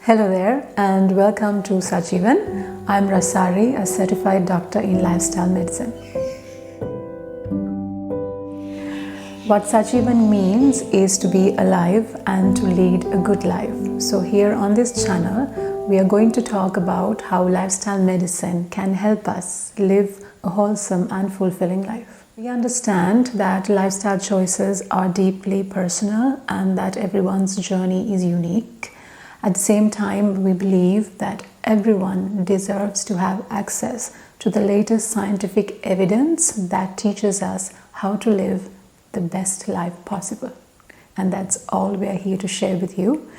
Hello there and welcome to Sajeevan. I'm Rasarie, a certified doctor in lifestyle medicine. What Sajeevan means is to be alive and to lead a good life. So here on this channel, we are going to talk about how lifestyle medicine can help us live a wholesome and fulfilling life. We understand that lifestyle choices are deeply personal and that everyone's journey is unique. At the same time, we believe that everyone deserves to have access to the latest scientific evidence that teaches us how to live the best life possible. And that's all we are here to share with you.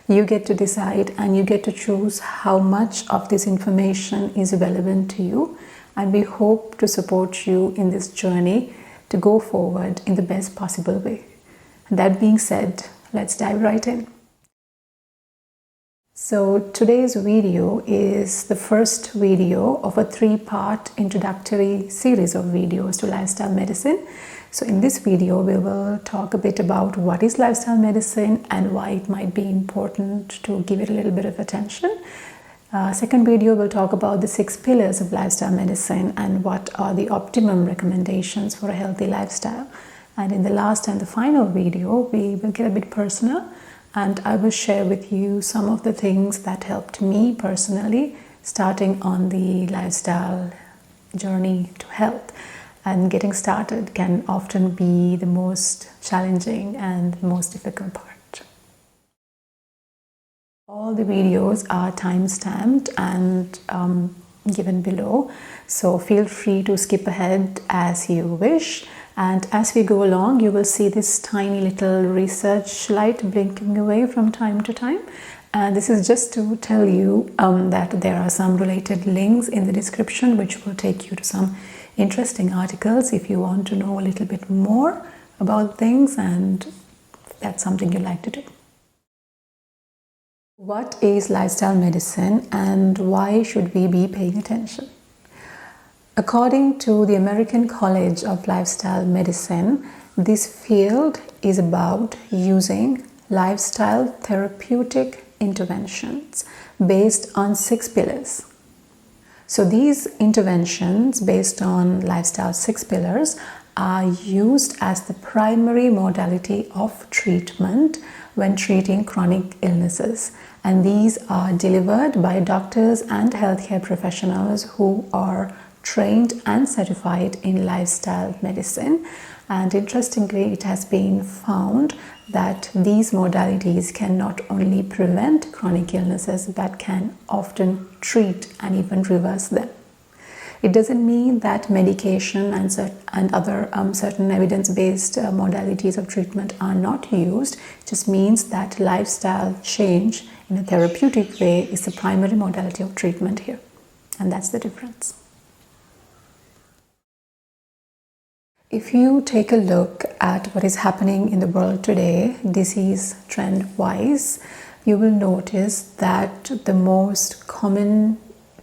You get to decide and you get to choose how much of this information is relevant to you. And we hope to support you in this journey to go forward in the best possible way. And that being said, let's dive right in. So today's video is the first video of a three-part introductory series of videos to lifestyle medicine. So in this video, we will talk a bit about what is lifestyle medicine and why it might be important to give it a little bit of attention. Second video, we'll talk about the 6 pillars of lifestyle medicine and what are the optimum recommendations for a healthy lifestyle. And in the last and the final video, we will get a bit personal. And I will share with you some of the things that helped me personally starting on the lifestyle journey to health. And getting started can often be the most challenging and the most difficult part. All the videos are time-stamped and given below, so feel free to skip ahead as you wish. And as we go along, you will see this tiny little research light blinking away from time to time. And this is just to tell you that there are some related links in the description which will take you to some interesting articles if you want to know a little bit more about things and that's something you like to do. What is lifestyle medicine and why should we be paying attention? According to the American College of Lifestyle Medicine, this field is about using lifestyle therapeutic interventions based on 6 pillars. So these interventions based on lifestyle 6 pillars are used as the primary modality of treatment when treating chronic illnesses. And these are delivered by doctors and healthcare professionals who are trained and certified in lifestyle medicine. And interestingly, it has been found that these modalities can not only prevent chronic illnesses but can often treat and even reverse them. It doesn't mean that medication and other certain evidence-based modalities of treatment are not used. It just means that lifestyle change in a therapeutic way is the primary modality of treatment here. And that's the difference. If you take a look at what is happening in the world today, disease trend-wise, you will notice that the most common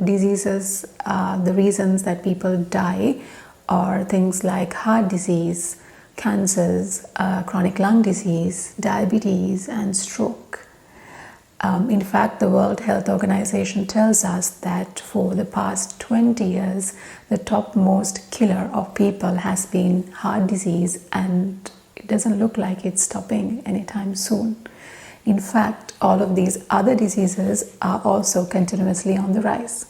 diseases, the reasons that people die are things like heart disease, cancers, chronic lung disease, diabetes, and stroke. In fact, the World Health Organization tells us that for the past 20 years, the topmost killer of people has been heart disease, and it doesn't look like it's stopping anytime soon. In fact, all of these other diseases are also continuously on the rise.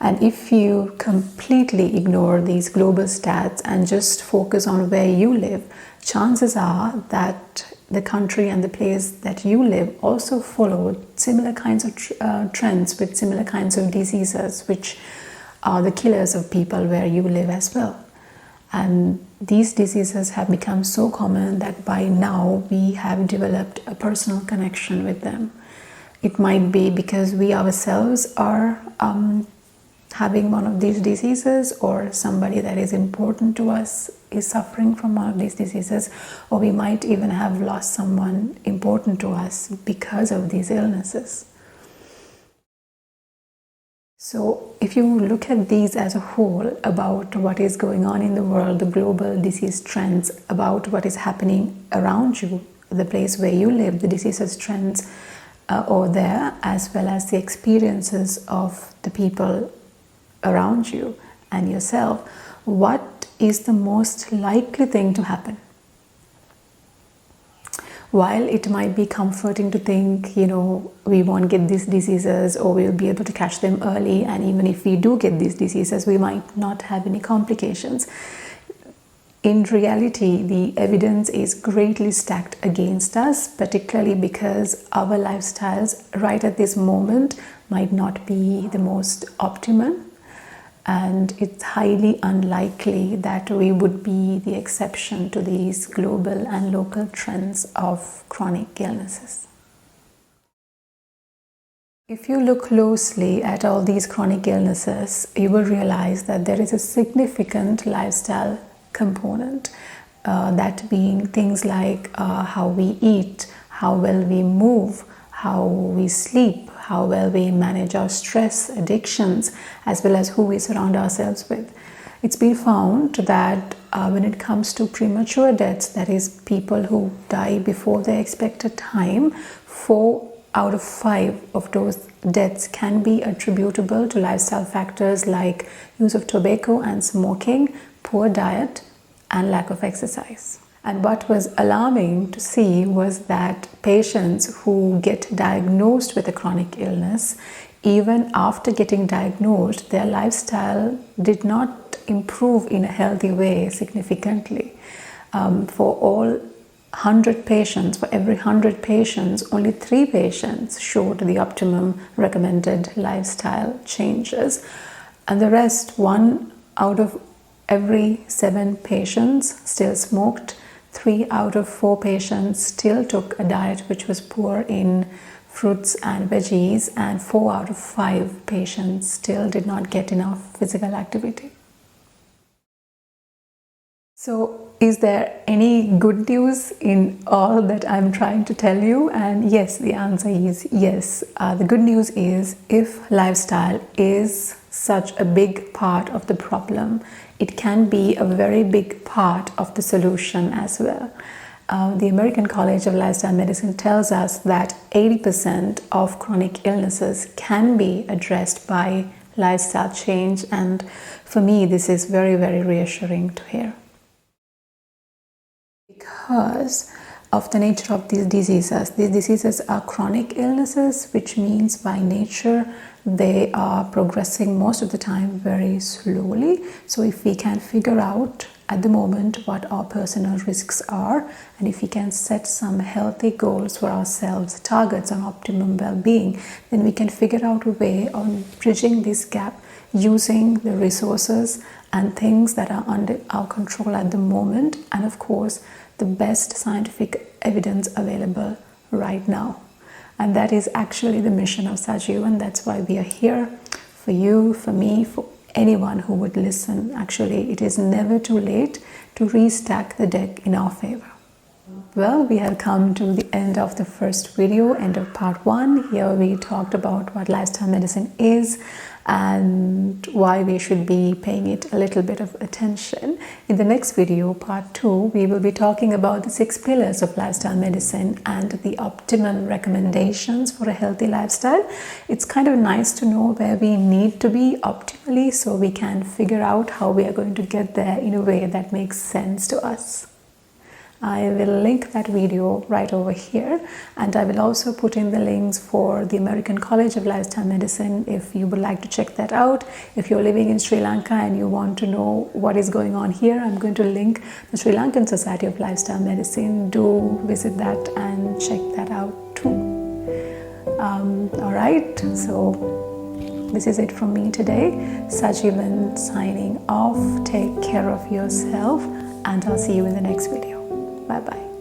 And if you completely ignore these global stats and just focus on where you live, chances are that the country and the place that you live also follow similar kinds of trends with similar kinds of diseases, which are the killers of people where you live as well. And these diseases have become so common that by now we have developed a personal connection with them. It might be because we ourselves are having one of these diseases, or somebody that is important to us is suffering from one of these diseases, or we might even have lost someone important to us because of these illnesses. So if you look at these as a whole, about what is going on in the world, the global disease trends, about what is happening around you, the place where you live, the diseases trends, over there, as well as the experiences of the people around you and yourself, what is the most likely thing to happen? While it might be comforting to think, we won't get these diseases, or we'll be able to catch them early, and even if we do get these diseases, we might not have any complications. In reality, the evidence is greatly stacked against us, particularly because our lifestyles right at this moment might not be the most optimum, and it's highly unlikely that we would be the exception to these global and local trends of chronic illnesses. If you look closely at all these chronic illnesses, you will realize that there is a significant lifestyle component, that being things like how we eat, how well we move, how we sleep, how well we manage our stress, addictions, as well as who we surround ourselves with. It's been found that when it comes to premature deaths, that is, people who die before their expected time, 4 out of 5 of those deaths can be attributable to lifestyle factors like use of tobacco and smoking, poor diet, and lack of exercise. And what was alarming to see was that patients who get diagnosed with a chronic illness, even after getting diagnosed, their lifestyle did not improve in a healthy way significantly. For all 100 patients, for every 100 patients, only 3 patients showed the optimum recommended lifestyle changes. And the rest, 1 out of every 7 patients still smoked. 3 out of 4 patients still took a diet which was poor in fruits and veggies, and 4 out of 5 patients still did not get enough physical activity. So, is there any good news in all that I'm trying to tell you? And yes, the answer is yes. The good news is, if lifestyle is such a big part of the problem, it can be a very big part of the solution as well. The American College of Lifestyle Medicine tells us that 80% of chronic illnesses can be addressed by lifestyle change, and for me this is very, very reassuring to hear. Because of the nature of these diseases are chronic illnesses, which means by nature they are progressing most of the time very slowly. So if we can figure out at the moment what our personal risks are, and if we can set some healthy goals for ourselves, targets on optimum well-being, then we can figure out a way on bridging this gap using the resources and things that are under our control at the moment, and of course the best scientific evidence available right now. And that is actually the mission of Sajeevan. That's why we are here, for you, for me, for anyone who would listen. Actually, it is never too late to restack the deck in our favor. Well, we have come to the end of the first video, end of part 1. Here we talked about what lifestyle medicine is and why we should be paying it a little bit of attention. In the next video, part 2, we will be talking about the 6 pillars of lifestyle medicine and the optimal recommendations for a healthy lifestyle. It's kind of nice to know where we need to be optimally so we can figure out how we are going to get there in a way that makes sense to us. I will link that video right over here, and I will also put in the links for the American College of Lifestyle Medicine if you would like to check that out. If you're living in Sri Lanka and you want to know what is going on here, I'm going to link the Sri Lankan Society of Lifestyle Medicine. Do visit that and check that out too. Alright, so this is it from me today. Sajeevan signing off. Take care of yourself, and I'll see you in the next video. Bye bye.